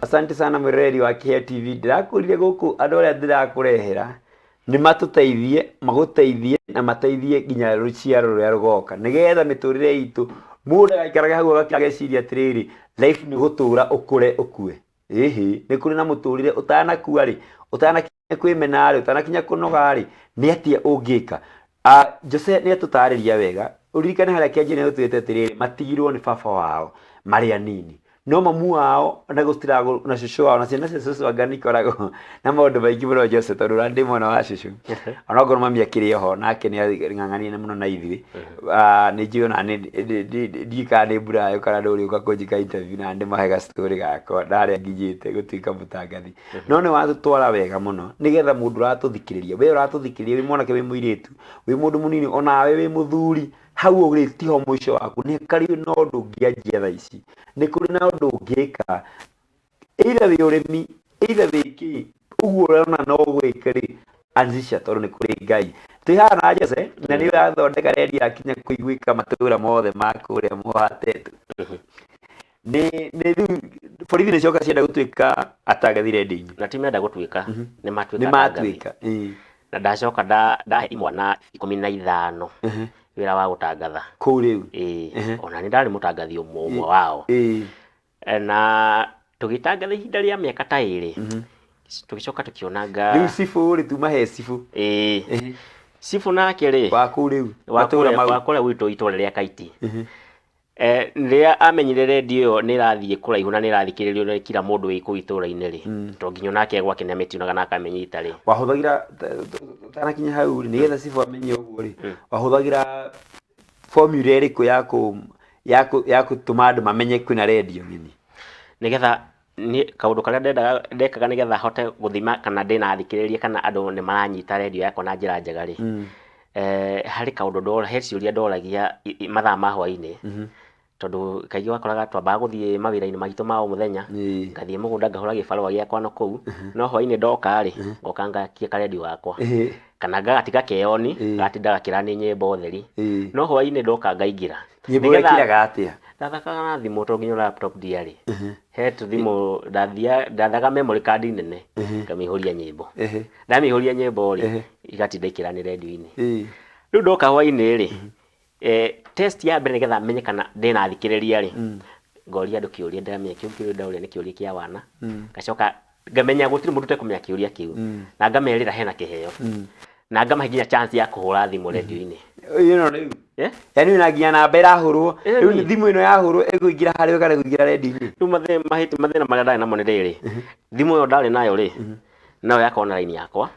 Asante sana mwireri wa Kiheo TV. Ndirakurire guku andu aria ndirakurehera ni matuteithie, maguteithie na mateithie nginya ruciaro ruria rugoka. Nigetha miturire itu mundu agaikaraga hau agakirageciria atiriri life ni gutura ukure ukue. Ihi ni kuri na muturire utanakua ri, utanakinya kwimena ri, utanakinya kunoga ri, ni atia ungika. Jose ni atutariria wega. Uririkane haria kianjire utwite atiriri matigirwo ni baba wao mari anini. No mamu wao na gustirago na shushu wao na ciana ciacu angani koragwo na maundu maingi muno Jose tondu randi mwana wa shushu ona ngoro mami akiri ho nake ni ngang'ang'ani muno na ithi ni jiona ni ndika ni mbura yo kana nduri ukakunjika interview na ndi mahega story gakwa ndari ngijite gutuika mutangathi no ni watutwara wega muno nigetha mundu ratuthikiriria we ratuthikiriria wi mwanake wi muiritu wi mundu munini ona we wi muthuri hau ugri tiho mwisho waku ni kari no ndungianjia tha ici ni kuri na undu ungika ira wi urimi ira wiki uguo rona no gwikari anzisha tondu ni kuri ngai tihana Jose na ni wathondeka rendi yakinya kuiguika matura mothe makuria muhatetu ni borithi ni coka cienda gutuika atangathi rendi na timenda gutuika ni matuika na ndacoka ndahe imwana 15 wira wa gutangatha kuu riu ona ni ndari mutangathi umwe wao na tugitangatha ihinda ria miaka ta iri tugicoka tukionanga riu sifu ri tumahe sifu sifu nake ri wa kuu riu wakore witu itore ria Kaiti ria amenyire redio ni rathie kuraihu na ni rathikiririo ni kila mundu wi ku itura-ini ri to nginyo nake gwake ni ametionaga na akamenyita ri wahuthagira tanakinya hau ni getha sifu amenye uguo ri wahuthagira formula iriku ya gutuma andu mamenye kwina redio ngini nigetha ni kaundu karia ndekaga nigetha hote guthima kana ndina thikiriria kana andu ni maranyita redio yakwa na njira njega ri hari kaundu ndora he ciuria ndoragia mathaa ma hwaini tondu kaigi wakoraga twambaga guthie mawira-ini magitu ma muthenya ngathie mugunda ngahura gibarua giakwa no kuu no hwaini ndoka ri ngoka ngakia karedio wakwa kana ngagatiga keoni gatindaga kirani nyimbo theri no hwaini ndoka ngaingira nigetha atia ndathakaga na thimu to nginya laptop diari he tu thimu ndathaga memory card nene ngamihuria nyimbo ndamihuria nyimbo ri igatinda ikirani redio-ini riu ndoka hwaini ri test ya mbere nigetha menye kana ndina thikiriria ri ngoria andu kiuria ndamenya kiu ndauria ni kiuria kia wana gacoka ngamenya gutiri mundu tekumenya kiuria kiu na ngamerira hena kiheo na ngamahinya chance ya kuhura thimu redio-ini riu yani na nginya namba irahurwo riu thimu ino yahurwo iguingira hari kana guingira redio-ini riu mathina maria ndari namo ni riri thimu yo ndari nayo ri nayo yakona line yakwa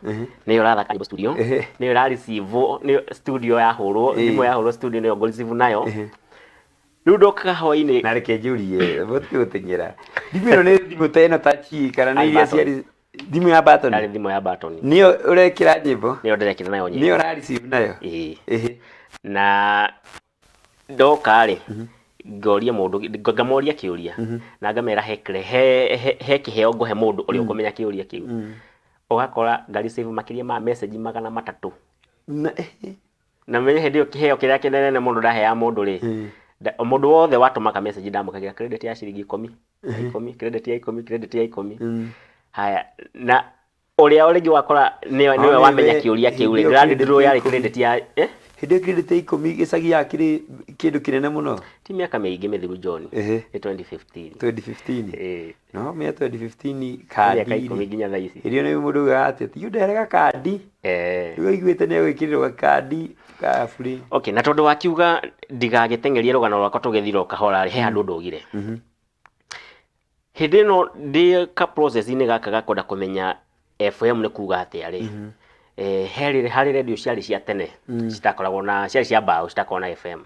niyo rathaka nyimbo studio niyo ra receive niyo studio yahurwo thimu yahurwo studio niyo go receive nayo riu ndoka hwaini na reke njurie buti gutengera thimu ino ni thimu teno tachi kana ni iria ciari thimu ya button ndari thimu ya button niyo urekira nyimbo niyo ndirekira nayo nyimbo niyo ra receive nayo na ndoka ri ngoria mundu ngamoria kiuria na ngamera he kiheo ngohe mundu uri ukumenya kiuria kiu ugakora ngari save makiria ma message 300 na menye hendio kiheo kiria kinene mundu ndaheya mundu ri mundu wothe watumaka message ndamukagira credit ya ciringi 10 credit ya 10 credit ya 10 haya na uria uringi wakora niwe wamenya kiuria kiu ri grand draw ya credit ya hindi credit ya 10 gicagi yakiri kindu kinene muno ti miaka mingi mithiru John ni 2015 no me 2015 kandi miaka 10 nginya thaa ici irio ni mundu gati ti nderega kandi riu iguite ni gwikirirwa kandi ka free okay na tondu wakiuga ndigagitengerie rugano rwakwa tugethiro kahora he andu ndugire hindi no ndi ka process ini gaka gakonda kumenya FM ni kuga atia ri hari radio ciari cia tene citakoragwo na ciari cia mbao citakoragwo na FM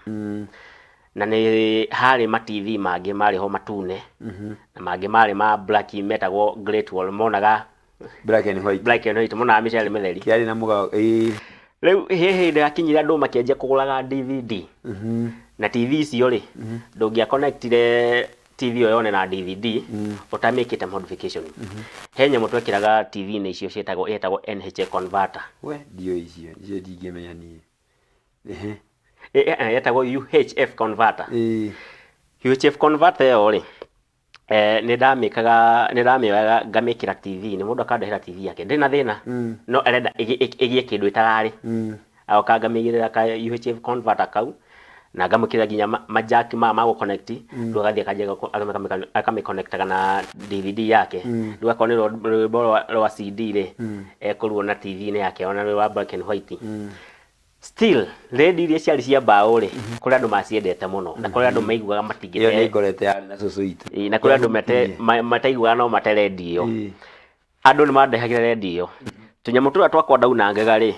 na ni hari ma TV mangi mari ho matune na mangi mari ma black metagwo Great Wall monaga black and white mona micere metheri kiari na muga riu hehe ndakinyira andu makienje kuguraga DVD na TV icio ri ndungia connectire TV yo yone na DVD utamekite modification he nyamo twekiraga TV ni icio cietagwo NHA converter we dio icio ndingemenya ni yetagwo UHF converter UHF converter yo ri nä ndamä ngamä TV nä må ndå akandehera TV yake ndä na thä na no arenda ĩgĩe kä ndå ĩtararĩ agoka ngamä igä rä ra ka UHF converter kau na ngamä kä ra nginya majaki ma connect rä agathiĩ akamä connectaga na DVD yake rĩu akorwo nä rwĩmbo rwa CD rĩ ekå ruona TV-inä yake ona rwĩ wa black and white still radio iria ciarĩ cia mbaũ rĩ kũrĩ andũ maciendete mũno na kũrĩ andũ maiguaga matingĩte iyo nĩ ngorete yarĩ na cũcũ itũ na kũrĩ andũ mataiguaga no mate radio andũ nĩ mandehagĩra radio tũnyamũ tũrĩa twakwa ndaunangaga rĩ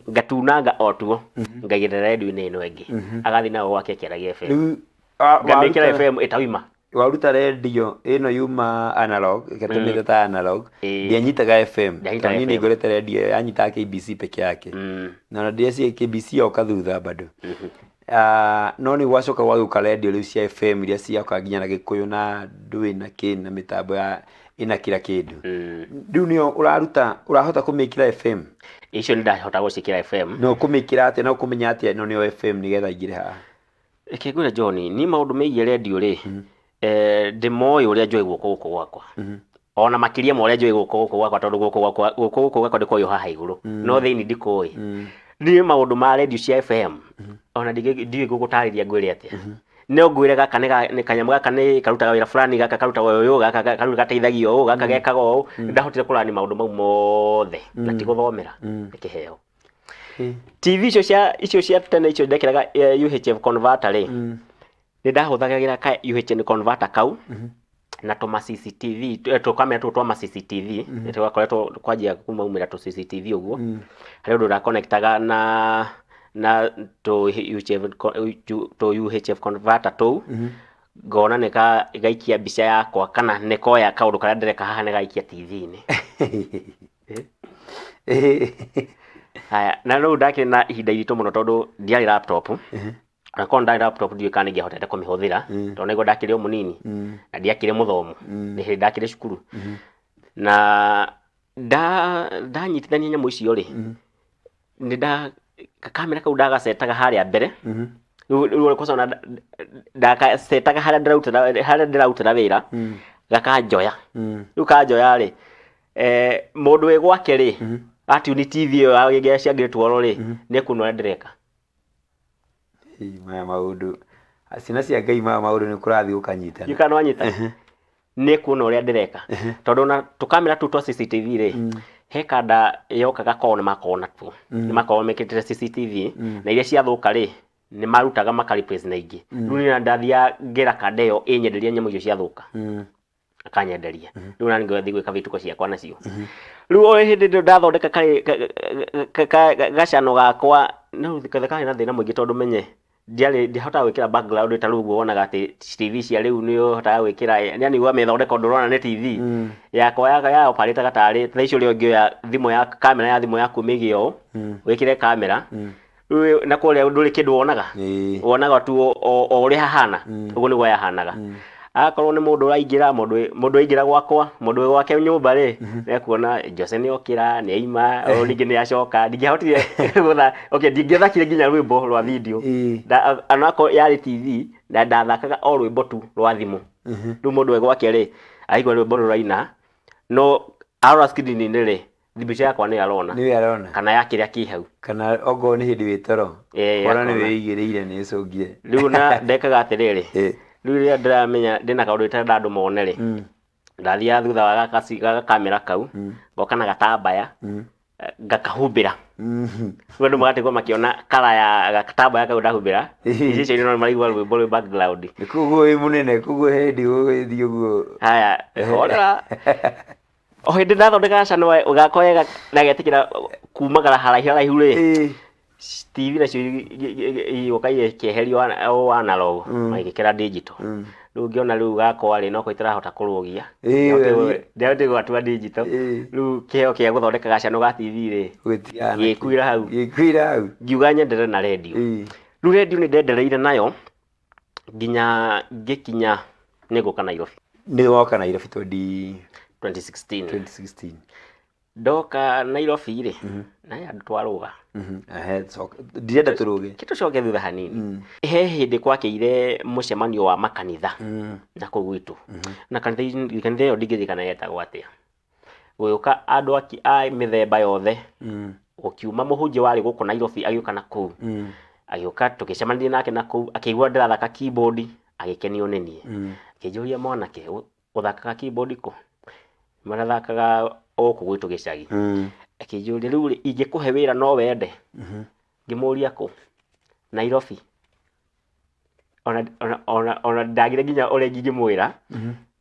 ngatunanga o tuo ngaigĩrĩra radio-inĩ ĩno ĩngĩ agathiĩ nao gwake Kĩaragia FM ngamĩkĩra FM ĩtauma waruta radio ĩno yuma analog ĩgatũmĩte ta analog ndianyitaga FM tani nĩ ngorete radio yanyitaga KBC peke yake na ndia KBC yoka thutha bado no nĩ gwacoka gwagĩũka radio rĩu cia FM iria cioka nginya na Gĩkũyũ na ndũĩ na kĩ na mĩtambo ya ina kila kĩndũ rĩu nĩyo ũrahota kũmĩkĩra FM icio nĩ ndahota gũciĩkĩra FM no kũmĩkĩra atĩa no kũmenya atĩa no nĩyo FM nĩgetha ingĩre haha reke ngwĩre John ni maũndũ megiĩ radio rĩ ndĩmoĩ ũrĩa njũĩ gũkũ gwakwa ona makĩria ma ũrĩa njũĩ gũkũ gwakwa tondũ gũkũ gwakwa ndĩkoĩ haha igũrũ no thĩinĩ ndikoĩ ndiĩ maũndũ ma radio cia FM ona ndiĩ gũgũtarĩria ngwĩre atĩa no ngwĩre gaka nĩ kanyamũ gaka nĩ karutaga wĩra fulani gaka karutaga ũyũ gaka gateithagia ũũ gaka gekaga ũũ ndahotire kũrani maũndũ mau mothe na ti gũthomera nĩ kĩheo TV icio cia tene icio ndekĩraga UHF converter rĩ nĩ ndahũthagĩra ka UHF converter kau na tũma CCTV tũkamera tũtũ twa CCTV nĩ twakoretwo kwanjia kumaumĩra tũ CCTV ũguo harĩ ũndũ ũrakonektaga na to UHF converter to ngona nĩ gaikia mbica yakwa kana nĩ koya kaũndũ karĩa ndĩreka haha nĩ gaikia TV-inĩ haya na rĩu ndakĩrĩ na ihinda iritũ mũno tondũ ndiarĩ laptop na korwo ndarĩ laptop ndiũĩ kana nĩngĩahotete kũmĩhũthĩra tondũ nĩguo ndakĩrĩ o mũnini na ndiakĩrĩ mũthomu nĩ hĩndĩ ndakĩrĩ cukuru na ndanyitithania nyamũ icio rĩ nĩ kamera kau ndagacetaga harĩa mbere rĩu kwanza ona ndagacetaga harĩa ndĩrarutĩra wĩra gakanjoya rĩu kanjoya rĩ mũndũ wĩ gwake rĩ atuni TV ĩyo ciangĩrĩtwo oro rĩ nĩ kuona ũrĩa ndĩreka maya maũndũ acina cia Ngai maya maũndũ nĩ kũrathiĩ ũkanyitana yũkana wanyita nĩ kuona ũrĩa ndĩreka tondũ na tũkamera tũu twa CCTV rĩ he kanda yokaga korwo nĩ makona tu nĩ makorwo mekĩrĩte CCTV na iria ciathũka rĩ nĩ marutaga makariplace na ingĩ rĩu nĩ ndathia ngĩra kanda ĩyo ĩnyenderia nyamũ icio ciathũka akanyenderia rĩu nani ngĩthiĩ gwĩka vituko ciakwa nacio rĩu o hĩndĩ ĩyo ndathondeka gacano gakwa no thikatha na thĩna mũingĩ tondũ menye ndihotaga gwĩkĩra background ta rĩu wonaga atĩ TV cia rĩu nĩ ũhotaga gwĩkĩra yani wamĩthondeka ũndũ ũrona nĩ TV yakwa ya operate gatarĩ thaa icio rĩo ngĩoya thimũ ya kamera ya thimũ yaku mĩgĩe ũũ wĩkĩre kamera rĩu na kũrĩa ndũrĩ kĩndũ wonaga tu o ũrĩa hahana ũguo nĩguo yahanaga akorwo nĩ mũndũ ũraingĩra mũndũ aingĩra gwakwa mũndũ wĩ gwake nyũmba rĩ nĩekuona Jose nĩ okĩra nĩ aima o ningĩ nĩ acoka ndingĩahotire gũtha ndingĩathakire nginya rwĩmbo rwa video anakorwo yarĩ TV na ndathakaga o rwĩmbo tu rwa thimũ rĩu mũndũ wĩ gwake rĩ aigua rwĩmbo rũraina no arora screen-inĩ rĩ mbica yakwa nĩ arona kana ya kĩrĩa kĩ hau kana ogo nĩ hĩndĩ wĩ toro ona nĩ wĩigĩrĩire nĩ ĩcũngire rĩu na ndekaga atĩrĩrĩ rĩu rĩrĩa ndĩramenya ndĩna kaũndũ itarĩ andũ mone rĩ ndathiaga thutha wa gakamera kau ngoka na gatambaya ngakahumbĩra rĩu andũ magatigwo makĩona kara ya gatambaya kau ndahumbĩra icio no maraigua rwĩmbo rwĩ background nĩ kuguo wĩ mũnene kuguo hĩndĩ ũgĩthiĩ ũguo haya horera o hĩndĩ ndathondeka gacano gakoya na getĩkĩra kumagara haraihu rĩ TV nacio igoka igĩkĩeherio analog magĩkĩra digital rĩu ngĩona rĩu gakwa rĩ no ko itarahota kũrũgia ndĩahotire gwatua digital rĩu kĩheo kĩa gũthondeka gacano ga TV rĩ gĩkuĩra hau ngiuga nyendere na radio rĩu radio nĩ ndendereire nayo nginya ngĩkinya nĩ ngũka Nairobi nĩ woka Nairobi 2016 ndoka Nairobi rĩ na andũ twaruga ndirenda turuge tucoke thutha hanini he hĩndĩ gwakĩire mũcemanio wa makanitha na kũu gwitũ na kanitha ĩyo ndingĩririkana yetagwo atĩa, gũgĩũka andũ a mĩthemba yothe, gũkiuma mũhunjia warĩ gũkũ Nairobi agĩũka na kũu, agĩũka tũgĩcemania nake na kũu, akĩigua ndĩrathaka keyboard agĩkenio nĩ niĩ, akĩnjũria mwanake ũthakaga keyboard kũ? Marathakaga gũkũ gwitũ gĩcagi. Akĩnjũria rĩu ingĩkũhe wĩra no wende? Ngĩmũria kũ? Nairobi. Ona ndagire nginya ũrĩa ingĩmwĩra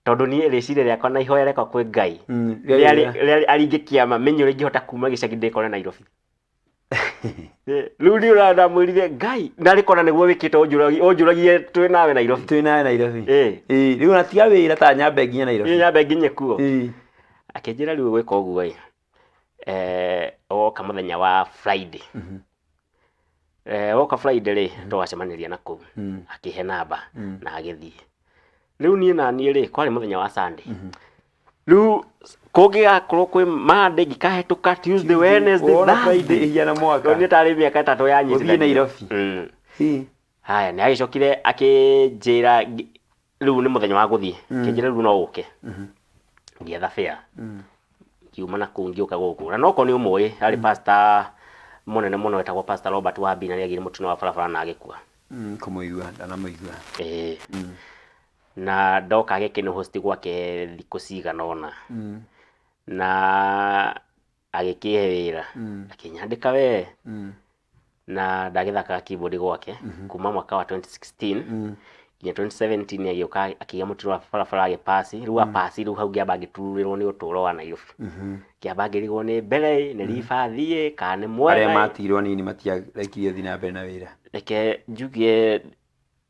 tondũ niĩ rĩciria rĩakwa na ihoya rĩakwa kwĩ Ngai rĩrĩa aringi kĩama menye ũrĩa ingĩhota kuma gĩcagi ndĩkore Nairobi. Rĩu niĩ ũrandamwĩrire Ngai narĩ kona nĩguo wĩkĩte ũnjũragie twĩ nawe Nairobi. Twĩ nawe Nairobi. Rĩu ona tiga wĩra ta nyambe nginya Nairobi. Nyambe nginye kuo. Akĩnjĩra rĩu gwĩka ũguo oka mũthenya wa Friday. Oka Friday rĩ tũgacemanĩria na kũu, akĩhe namba na agĩthiĩ. Rĩu niĩ na niĩ rĩ kwarĩ mũthenya wa Sunday. Rĩu kũngĩgakorwo kwĩ Monday ngĩkahĩtũka Tuesday, Wednesday, Friday ihiana mwaka. Niĩ tarĩ mĩaka 3 yanyitithania. Gũthiĩ Nairobi. Haya nĩ agĩcokire akĩnjĩra rĩu nĩ mũthenya wa gũthiĩ. Akĩnjĩra rĩu no ũke. Ngĩetha fare. Kiuma na kũu ngĩũka gũkũ. Na noko nĩ ũmũĩ arĩ pastor mũnene mũno wetagwo Pastor Robert Wambina nĩ agire mũtino wa barabara na agĩkua. Kũmũigua ndanamũigua. Na ndoka agĩkĩnĩ host gwake thikũ cigana ona. Na agĩkĩhe wĩra akĩnyandĩka we na ndagĩthakaga keyboard gwake kuma mwaka wa 2016 nginya 2017 agĩũka akĩgĩa mũtino wa barabara agĩpasi rĩu apasi rĩu hau ngĩamba ngĩturĩrwo nĩ ũtũũro wa Nairobi. Ngĩamba ngĩrigwo nĩ mbere nĩ ribathiĩ kana nĩ mwega arĩa matirwo nini matiarekirie thiĩ na mbere na wĩra. Reke njugie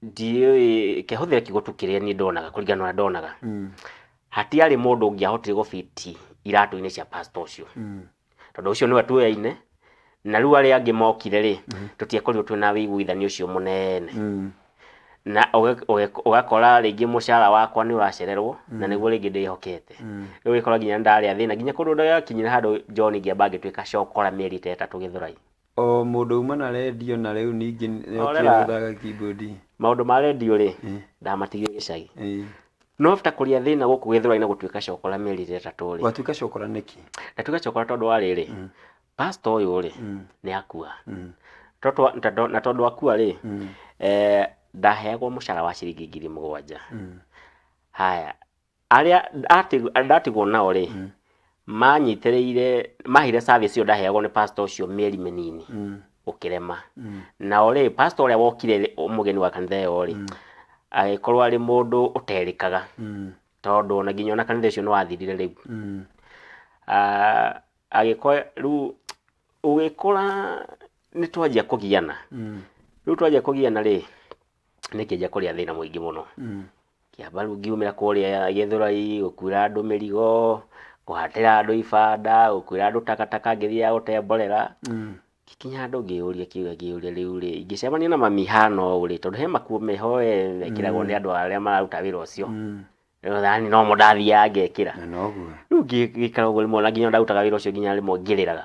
ndiũĩ kĩhũthĩre kiugo tu kĩrĩa niĩ ndonaga kũringana na ndonaga. Hatiarĩ mũndũ ũngĩahotire gũbiti iratũ-inĩ cia pastor ũcio. Tondũ ũcio nĩwe tuoyaine na rĩu arĩa angĩ mokire rĩ tũtiakorirwo twĩna wĩiguithania ũcio mũnene. Na ũgakora rĩngĩ mũcara wakwa nĩ ũracererwo na nĩguo rĩngĩ ndĩhokete. Rĩu gĩkora nginya ndarĩa thĩna nginya kũndũ ndagakinyira handũ John ngĩamba ngĩtuĩka cokora mĩeri 3 Gĩthũrai. O mũndũ uma na radio na rĩu ningĩ nĩokire gũthaka keyboard. Maũndũ ma radio rĩ ndamatigie gĩcagi. No after kũrĩa thĩna gũkũ Gĩthũrai na gũtuĩka cokora mĩeri 3 rĩ. Watuĩka cokora nĩkĩ? Ndatuĩka cokora tondũ wa rĩrĩ pastor ũyũ rĩ nĩ akua. Na tondũ akua rĩ ndaheagwo mũcara wa ciringi 7,000. Haya arĩa ndatigwo nao rĩ manyitĩrĩire mahire service ĩyo ndaheagwo nĩ pastor ũcio mĩeri mĩnini ũkĩrema. Na rĩ pastor ũrĩa wokire mũgeni wa kanitha ĩyo rĩ agĩkorwo arĩ mũndũ ũterĩkaga tondũ ona nginya ona kanitha ũcio nĩ wathirire rĩu. Agĩkorwo rĩu ũgĩkora nĩ twanjia kũgiana. Rĩu twanjia kũgiana rĩ nĩkĩnjia kũrĩa thĩna mũingĩ mũno. Kĩamba rĩu ngiumĩra kũrĩa Gĩthũrai gũkuĩra andũ mĩrigo, kũhatĩra andũ ibanda, gũkuĩra andũ takataka ngĩthiaga gũte mborera. Kinya andũ ngĩũria rĩu rĩ ingĩcemania na mami hana ũũ rĩ tondũ he makuo meho mekĩragwo nĩ andũ arĩa mararuta wĩra ũcio. Thani no mũndathiaga ngekĩra. Rĩu ngĩikara ũguo rĩmwe na nginya ndarutaga wĩra ũcio nginya rĩmwe ngĩrĩraga.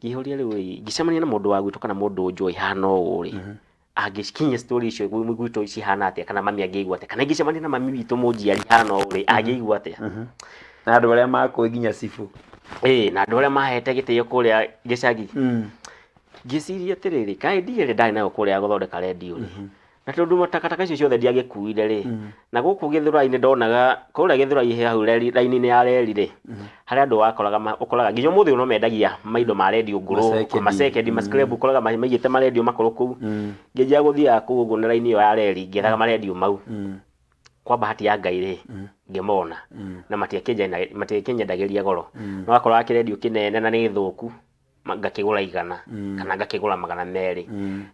Ngĩhoria rĩu ingĩcemania na mũndũ wa gwitũ kana mũndũ njũĩ hana ũũ rĩ angĩkinyia story icio gwitũ cihana atĩa kana mami angĩigua atĩa kana ingĩcemania na mami witũ mũnjiari hana ũũ rĩ angĩigua atĩa. Na andũ arĩa makũĩ nginya cibu. Na andũ arĩa mahete gĩtĩo kũrĩa gĩcagi. Ngĩciria atĩrĩrĩ kaĩ ndigĩrĩ ndarĩ nayo kũrĩa gũthondeka radio rĩ na tondũ matakataka icio ciothe ndiagĩkuire rĩ na gũkũ Gĩthũrai nĩ ndonaga kũrĩa Gĩthũrai hau raini-inĩ ya reri rĩ harĩa andũ ũkoraga nginya ũmũthĩ no mendagia maindo ma radio ngũrũ macekendi mascrap ũkoraga maigĩte ma radio makũrũ kũu. Ngĩnjia gũthiaga kũu ũguo na raini ĩyo ya reri ngĩethaga ma radio mau. Kwa bahati ya Ngai rĩ ngĩmona na matiakĩnyendagĩria goro. No akoraga kĩredio kĩnene na nĩ gĩthũku ngakĩgũra 100 kana ngakĩgũra 200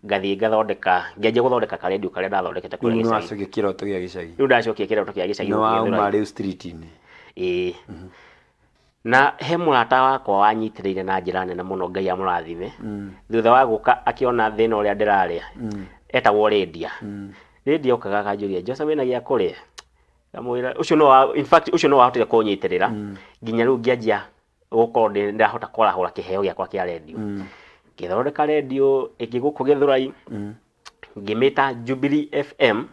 ngathiĩ ngathondeka ngĩanjia gũthondeka karedio karĩa ndathondekete kũrĩa gĩcagi. Nĩwacokia kĩroto gĩa gĩcagi. Rĩu ndacokia kĩroto gĩa gĩcagi. No wauma rĩu street-inĩ. Na he mũrata wakwa wanyitĩrĩire na njĩra nene mũno Ngai amũrathime. Thutha wa gũka akĩona thĩna ũrĩa ndĩrarĩa etagwo Rendia. Rendia okaga akanjũria Joseph wĩna gĩa kũrĩa. Kamwĩra ũcio no in fact ũcio no wahotire kũnyitĩrĩra nginya rĩu ngĩanjia gukorwo ndahota kwarahura kiheo giakwa kia radio ngithondeka radio ĩngĩ gũkũ Gĩthũrai ngĩmĩta Jubilee FM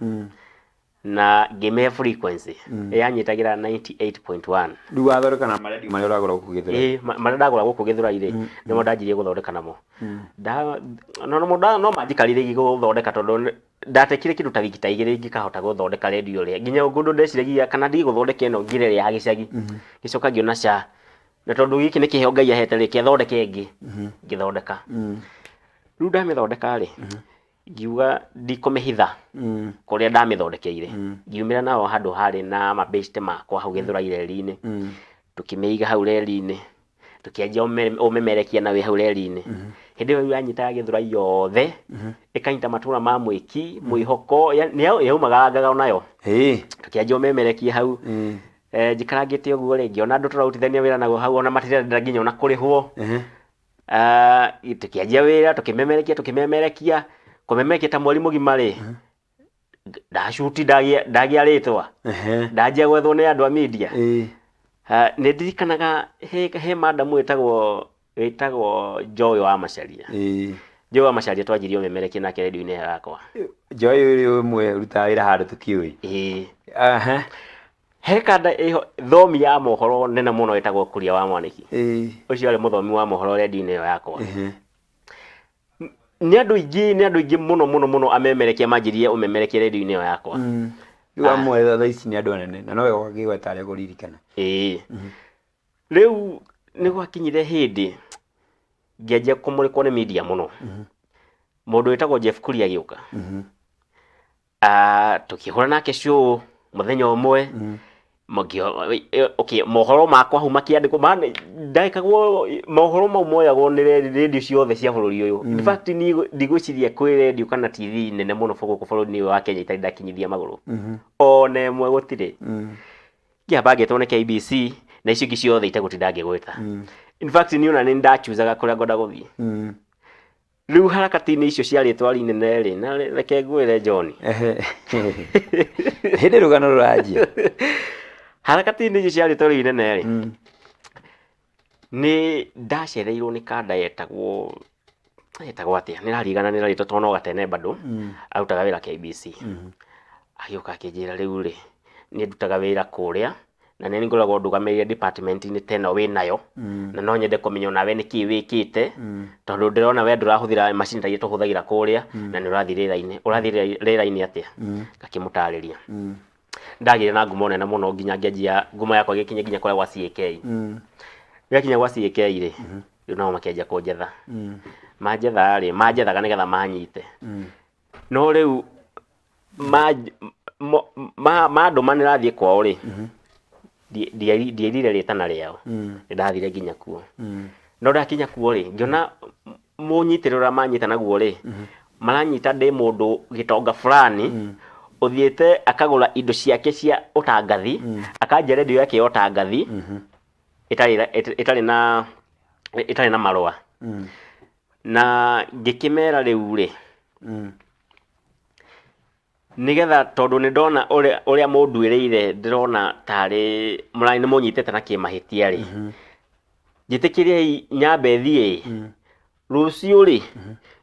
na ngĩmĩhe frequency yanyitagira 98.1 rĩu wathondeka na maradio marĩa ũragũra gũkũ Gĩthũrai marĩa ndagũra gũkũ Gĩthũrai rĩ nĩmo ndanjirie gũthondeka namo no manjikarire gũthondeka tondũ ndatekire kĩndũ ta wiki ta igĩrĩ ngĩkahota gũthondeka radio rĩa nginya ngũndũ ndeciragia kana ndigũthondeka ĩno ngire rĩa gĩcagi gĩcoka ngĩona ca na tondũ gĩkĩ nĩ kĩheo Ngai ahete rĩ kĩathondeke ĩngĩ ngĩthondeka rĩu ndamĩthondeka rĩ ngiuga ndikũmĩhitha kũrĩa ndamĩthondekeire ngiumĩra nao handũ harĩ na mabĩcite makwa hau Gĩthũrai reri-inĩ tũkĩmĩiga hau reri-inĩ tũkĩanjia ũmemerekia nawe hau reri-inĩ hĩndĩ ĩyo yanyitaga Gĩthũrai yothe ĩkanyita matũra ma Mwĩki Mwĩhoko yaumaga nayo tũkĩanjia ũmemerekia hau njikarangĩte ũguo rĩ ngĩona andũ tũrautithania wĩra naguo hau ona matirenda nginya ona kũrĩhwo tũkĩanjia wĩra tũkĩmemerekia kũmemerekia ta mweri mũgima rĩ ndacuti ndagĩa rĩtwa ndanjia gwethwo nĩ andũ a media nĩ ndirikanaga he madam wĩtagwo Joy wa Macharia Joy wa Macharia twanjirie ũmemerekia nake radio-inĩ yakwa Joy ũyũ ũmwe ũrutaga wĩra handũ tũkĩũĩ he kanda ĩho thomi ya mohoro nene mũno ĩtagwo Kuria wa Mwanĩki ũcio arĩ mũthomi wa mohoro radio-inĩ ĩyo yakwa nĩ andũ aingĩ mũno amemerekia manjirie ũmemerekia radio-inĩ ĩyo yakwa rĩu amwe thaa ici nĩ andũ anene na nowe ũgakĩgweta arĩa kũririkana rĩu nĩ gwakinyire hĩndĩ ngĩanjia kũmũrĩkwo nĩ media mũno mũndũ wĩtagwo Jeff Kuria agĩũka tũkĩhũra nake show mũthenya ũmwe mohoro makwa hau makĩandĩkwo ndekagwo mohoro mau moyagwo nĩ radio ciothe cia bũrũri ũyũ in fact ndigwĩciria kwĩ radio kana TV nene mũno gũkũ bũrũri-inĩ wa Kenya itarĩ ndakinyithia magũrũ ona ĩmwe gũtirĩ ngĩamba ngĩtwo nĩ KBC na icio ingĩ ciothe itegũtinda ngĩgwĩta in fact niĩ ona nĩ ndachuzaga kũrĩa ngwenda gũthiĩ rĩu harakati-inĩ icio cia rĩtwa inene rĩ na reke ngwĩre John hĩndĩ rũgano rũranjia harakati-inĩ icio cia rĩtwa inene rĩ nĩ ndacereirwo nĩ kanda yetagwo atĩa nĩ rarigana nĩ rarĩtwo tondũ no gatene bado arutaga wĩra KBC agĩũka akĩnjĩra rĩu rĩ nĩ ndutaga wĩra kũrĩa na nĩ ngoragwo ndũgamĩrĩire department-inĩ teno wĩnayo na no nyende kũmenya nawe nĩkĩ wĩkĩte tondũ ndĩrona we ndũrahũthĩra macini ta iria tũhũthagĩra kũrĩa na nĩ ũrathiĩ rĩera-inĩ atĩa ngakĩmũtarĩria ndagĩire na ngumo nene mũno nginya ngĩanjia ngumo yakwa gĩkinye nginya kũrĩa gwa CAK gĩakinya gwa CAK rĩ rĩu nao makĩanjia kũnjetha manjethaga nĩgetha manyite no rĩu mandũma nĩrathiĩ kwao rĩ ndierire rĩtana rĩao nĩndathire nginya kuo no ndakinya kuo rĩ ngĩona mũnyitĩrĩro ũrĩa manyita naguo rĩ maranyita ndĩ mũndũ gĩtonga fulani ũthiĩte akagũra indo ciake cia ũtangathi akanjia radio yake ya ũtangathi ĩtarĩ na marũa na ngĩkĩmera rĩu rĩ nigetha tondũ nĩ ndona ũrĩa mũnduĩrĩire ndĩrona tarĩ mũrani nĩ mũnyitĩte na kĩmahĩtia rĩ njĩtĩkĩriai nyambe thiĩ rũciũ rĩ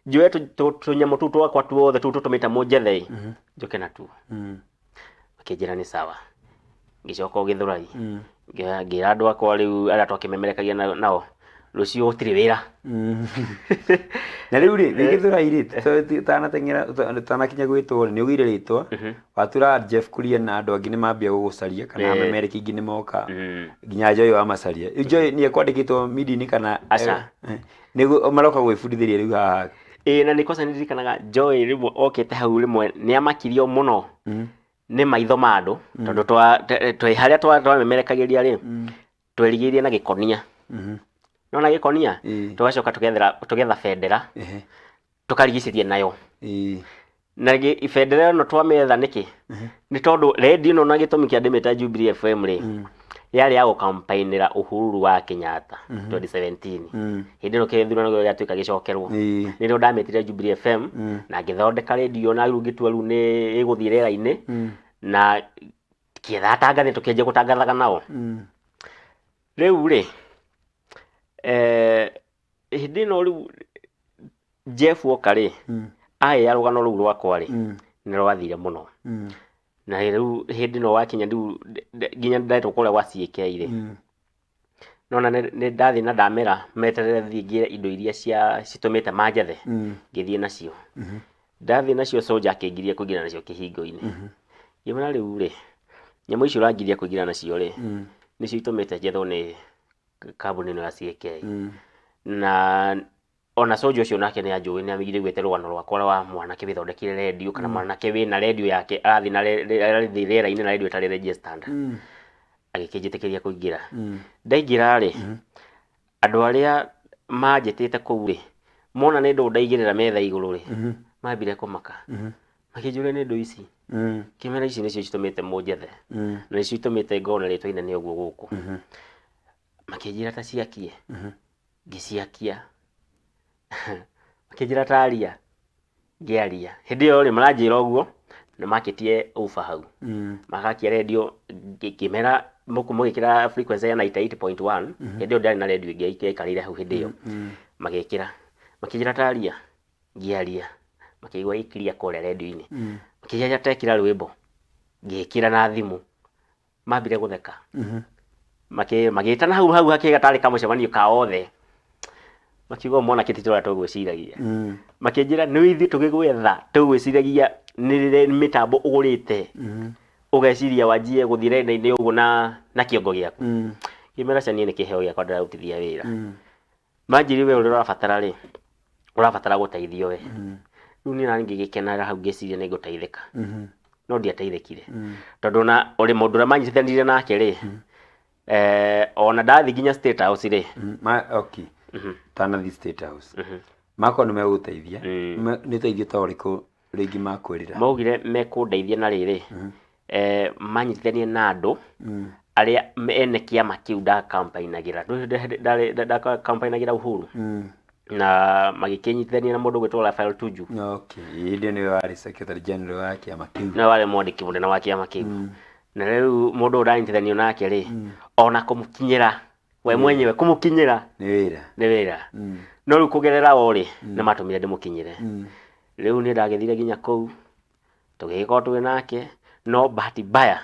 njoe tũnyamũ tũu twakwa tuothe tũu tũtũmĩte mũnjethe njoke natuo akĩnjĩra nĩ sawa ngĩcoka Gĩthũrai ngĩra andũ akwa rĩu arĩa twakĩmemerekagia nao rũciũ gũtirĩ wĩra na rĩu rĩ Gĩthũrai rĩ tanakinya gwĩtwo nĩ ũgĩire rĩtwa watura Jeff Kuria na andũ angĩ nĩ mambia gũgũcaria kana amemereki ingĩ nĩ moka nginya Joy wa Macharia Joy nĩ ekwandĩkĩtwo media-inĩ kana nĩguo maroka gwĩbundithĩria rĩu haha na nĩ kosa nĩndirikanaga Joy rĩmwe okĩte hau rĩmwe nĩ amakirio mũno nĩ maitho ma andũ tondũ twĩ harĩa twamemerekagĩria rĩ twerigĩirie na gĩkonia nona gĩkonia tũgacoka tũgetha bendera tũkarigicĩria nayo na bendera ĩno twamĩetha nĩkĩ nĩ tondũ radio ĩno na gĩtũmi kĩa ndĩmĩta Jubilee FM rĩ yarĩ ya gũkampainĩra Uhuru wa Kenyatta 2017 hĩndĩ ĩno kĩthurano gĩo gĩatuĩka gĩcokerwo nĩrĩo ndamĩtire Jubilee FM na ngĩthondeka radio na rĩu ngĩtua rĩu nĩ ĩgũthiĩ rĩera-inĩ na kĩetha atangathi tũkĩanjia gũtangathaga nao rĩu rĩ hindi no riu Jeff Walker ri ya rugano ruu rwakwa ri ni rwathire muno na riu hindi no wakinya riu nginya ndaitwo kuria gwa CK ri nona ni ndathi na ndamera meterere thingire indo iria cia citumite manjathe ngithie nacio ndathi nacio soldier akingiria kuingira nacio kihingo-ini ngimana riu ri nyamu icio rangiria kuingira nacio ri nicio itumite njethwo ni kambuni no ya CK na ona soldier ucio nake ni anjui ni amigire rugano rwakwa wa mwana kibithondekire radio kana mwana kibina radio yake arathi na rera-ini na radio itari registered agikinjitikiria kuingira ndaingira ri andu aria manjitite kuu ri mona ni ndu ndaigirira metha iguru ri mambire kumaka makinjure ni ndu ici kimera ici nicio citumite munjethe na nicio citumite ngona ritwa inene uguo guku makinjira ta ciakie ngiciakia makinjira taria ngiaria hindi yo ri maranjira uguo na makitie ufa hau magakia radio ngimera mugikira frequency ya 98.1 hindi yo ndari na radio ingi ikarire hau hindi yo magikira makinjira taria ngiaria makigwa ikiria kore radio-ini makijaja tekira rwimbo ngikira na thimu mambire gutheka magitana hau hakiga tari kamucemanio ka othe makiuga mwana kititura tugwiciragia makinjira ni withi tugigwetha tugwiciragia ni mitambo ugurite ugeciria wanjie guthire nene uguo na kiongo giaku kimera cani ni kiheo giakwa ndarutithia wira manjiri we urabatara ri urabatara guteithio we riu ni nani ngigikena hau ngiciria ni guteithika no ndiateithikire tondu na uri mundu ra manyitithanire nake ri ona ndathi nginya State House ri okay tanathi State House mako ni meguteithia ni teithio ta uriku ringi makwirira maugire mekundeithia na riri manyitithanie na andu aria ene kiama kiu da campaignagira da campaignagira Uhuru na magikinyithania na mundu gwitwo Rafael Tuju okay indi ni wari secretary general wa kiama kiu na wale mwandiki munene wa kiama kiu na riu mundu uranyitithanio nake ri ona kumukinyira we mwenyewe kumukinyira ni wira no riu kugerera ori ni matumire ndimukinyire riu ni ndagethire ginya kou tugigiko twi nake no bahati mbaya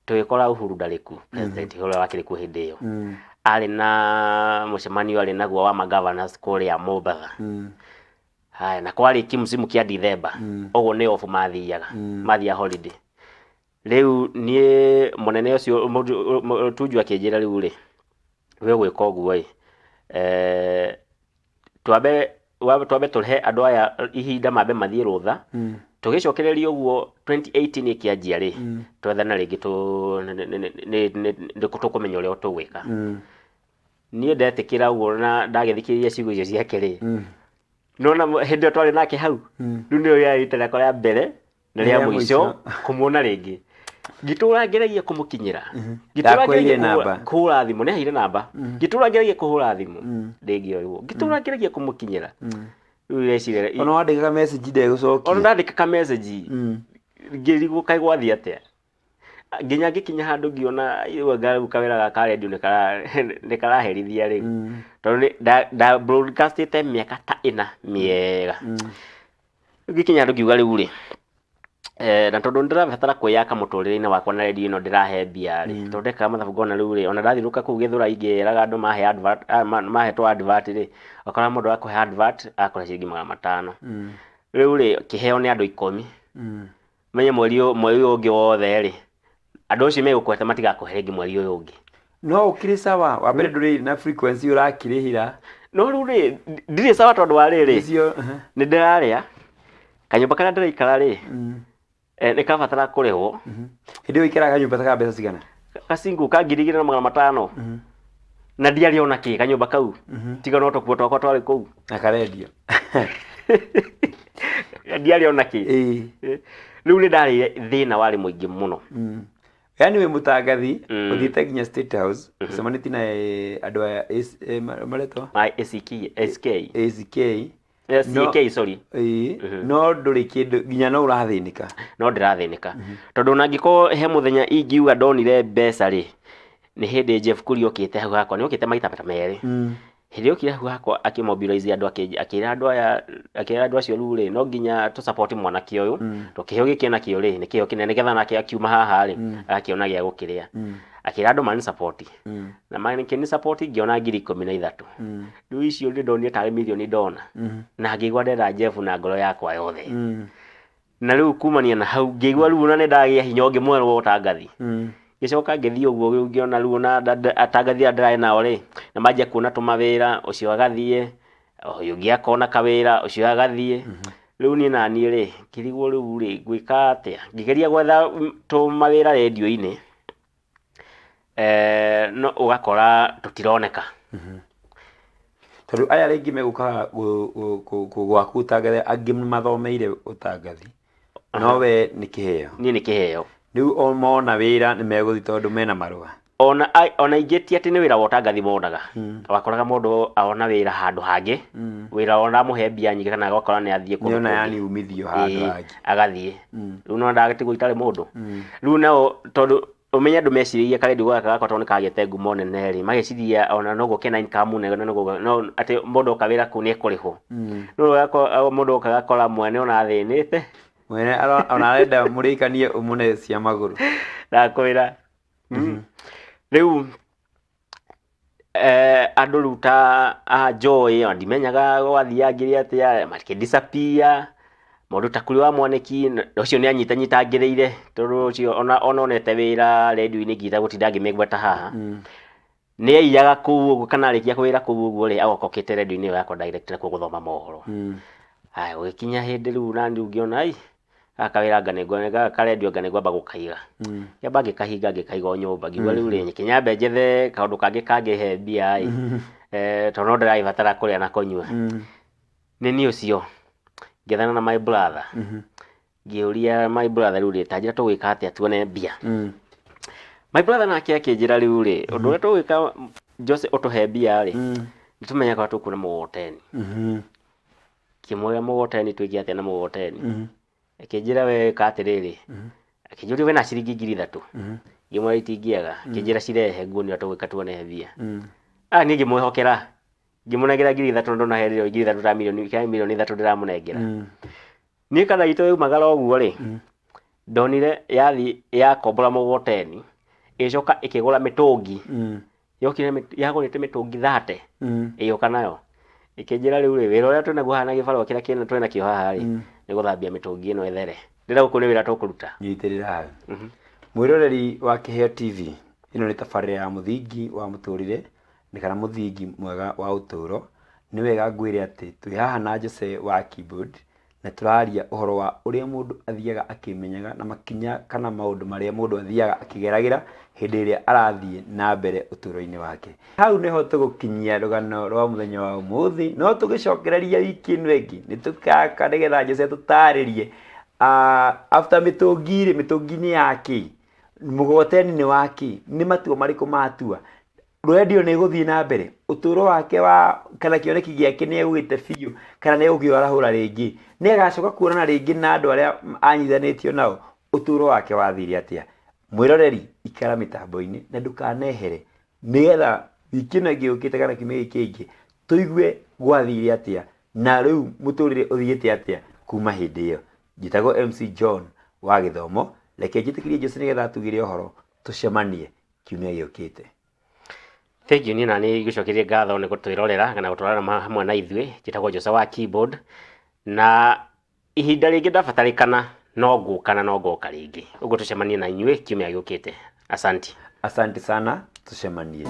tugikora Uhuru ndariku president uria wakiriku hindi iyo ari na mucemanio ari naguo wa governors kuria Mombatha haya na kwari kimsimu kia December uguo ni off mathia holiday riu nie munene ucio Tuju akinjira riu ri we gwika uguo twabe turihe andu aya ihinda mabe mathie rutha tugicokereria uguo 2018 ikianjia ri twethana ringi tukumenya uria tugwika nie ndetikira uguo na ndagithikiria ciugo icio ciake ri nona hindi twari nake hau riu nio yaite rako ya mbere na ria mwisho kumuona ringi gitura ngeragia kumukinyira gitura ngeragia namba kuhura thimu ni haire namba gitura ngeragia kuhura thimu ringi uguo gitura ngeragia kumukinyira riu recirera ona wandikaga message ndegucokia ona ndandikaga message ngirigu kai gwathi atia nginya ngikinya handu ngiona iwe ngaru kawira gaka radio ni karaherithia riu tondu da broadcastite miaka ta ina miega ngikinya handu ngiuga riu ri na tondu ndirabatara kwiyaka muturire-ini wakwa na radio ino ndirahe mbia ri tondu ndeka mathabu ngona riu ri ona ndathiruka kuu Githura ingeraga andu mahe advert mahetwo advert ri akora mundu akuhe advert akora ciringi 500 riu ri kiheo ni andu 10 menye mweri ungi wothe ri andu ucio megukweta matigakuhe ringi mweri uyu ungi no ukiri sawa wa mbere nduri na frequency urakirihira no riu ri ndiri sawa tondu wa riri ni ndiraria kanyumba karia ndiraikara ri ni kabatara kurihwo hindi wikiraga nyumba ta mbeca cigana kacingu ka 2,500 na ndiari ona ki kanyumba kau tiga no tokuo twakwa twari kuu na karedio ndiari ona ki riu ni ndari thina wari muingi muno yani we mutangathi uthite ginya State House ucemaniti na andu aya maretwa SK sorry no nduri kindu ginya no urathinika no ndirathinika tondu nangiko he muthenya ingiuga ndonire mbeca ri ni hindi Jeff Kuria okite hau hakwa ni okite maita meri Hirio kira hakwa akimobilize andu akira andu acio rure no nginya tu support mwanake uyu tukiheo gikena kio ri nikio kinene getha nake akiuma haha ri akiona gia gukiria akira andu mani support na mani kini support ngiona 13,000 riu icio ndi ndonire tari milioni ndona na ngigwa ndenda Jeff na ngoro yakwa yothe na riu kumania na hau ngigwa riu na ndagia hinya ungi mwerwo utangathi gicoka ngithii uguo ngiona riu na atangathi andrai nao ri na maje kuona tumawira ucio agathie uyu ngiakona kawira ucio agathie riu ni nani ri kirigwo riu ri gwika atia ngigeria gwetha tumawira radio-ini no ugakora tutironeka tondu aya ringi meguka gwaku utangathi angi mathomeire utangathi nowe ni kiheo ni kiheo riu o mona wira ni meguthi tondu mena marua ona ingeti ati ni wira wa utangathi monaga wakoraga mundu aona wira handu hangi wira ona muhe mbia nyingi kana agakora ni athie kundu ni yani umithio handu hangi agathie riu no ndagatigwo itare mundu riu nao tondu umenya ndu meciririe kare ndugo gakwa ni kagete ngumo nene ri magiciria ona no gukena income nene no ati mundu kawira ku ni ekuriho no gako mundu kagakora mwene ona thinite mwene ona arenda murikanie umune cia maguru ndakwira riu andu ruta Joy ndimenyaga gwathiangire atia marike disappear mundu takuri wa mwaneki ucio ni anyitanyitangiriire tondu ucio ona onete wira radio-ini ngita gutinda ngimegweta haha ni aiyaga kuu kana arikia kwira kuu uguo ri agokokete radio-ini yakwa direct na kuguthoma mohoro ai ugikinya hindi riu na ndi ungiona ai akawira nganegwa karedio nganegwa bagukaiga yamba ngikahinga ngikaiga nyumba ngigwa riu ri nyikinyambe njethe kaundu kangi he mbia ai tondu ndirabatara kuria na kunyua ni ucio ngethana na my brother ngiuria my brother riu ri tanjira tugwika atia tuone mbia my brother nake akinjira riu ri undu uria tugwika Jose utuhe mbia ri nitumenya kwa tukuna mugoteni kimwe mugoteni twikia atia na mugoteni akinjira we katiriri akinjuri we na ciringi 3,000 ngimwe itingiaga akinjira cirehe nguni atugwika tuone mbia ni ngimwihokera ngimunegera 3,000 ndo na herio 3,000 ta milioni 3 ndiramunengera ni kana ito eu magara oguo ri ndonire yathi ya kombora mugoteni icoka ikigura mitungi yokire yagurite mitungi 30 iyoka nayo ikinjira riu ri wira uria twina guhana gibaro kira kina twina kio haha ri ni guthambia mitungi ino ethere ndira gukune wira tukuruta nyitirira mwiroreri wa Kiheo TV ino ni tabarira ya muthingi wa muturire ni kana muthingi mwega wa uturo ni wega ngwire ati twi haha na Jose wa keyboard na turaria uhoro wa uria mundu athiaga akimenyaga na makinya kana maundu maria mundu athiaga akigeragira hindi iria arathie na mbere uturo-ini wake hau niho tugukinyia rugano rwa muthenya wa umuthi no tugicokereria wiki ino ingi ni tukaka nigetha Jose tutaririe after mitungi ni yaki mugoteni ni waki ni matua mariko matua radio ni guthii na mbere uturo wake wa kana kioneki giake ni egwite biu kana ni ugiorahura ringi ni agacoka kuonana ringi na andu aria anyithanitio nao uturo wake wathiri atia mwiroreri ikara mitambo-ini na ndukanehere nigetha wikino giukite kana kimegi kingi tuigue gwathiri atia na riu muturire uthiite atia kuma hindi iyo njitagwo MC John wa githomo reke njitikirie Jose nigetha tugire uhoro tucemanie kiumia giukite. Thank you ni nani gicokerie ngatho ni gutwirorera kana gutwarana hamwe na ithuĩ njitagwo Jose wa keyboard na ihinda ringi ndabatarikana no ngukana no ngoka ringi uguo tucemanie na inyuĩ kiumia giukite. Asante sana tucemanie.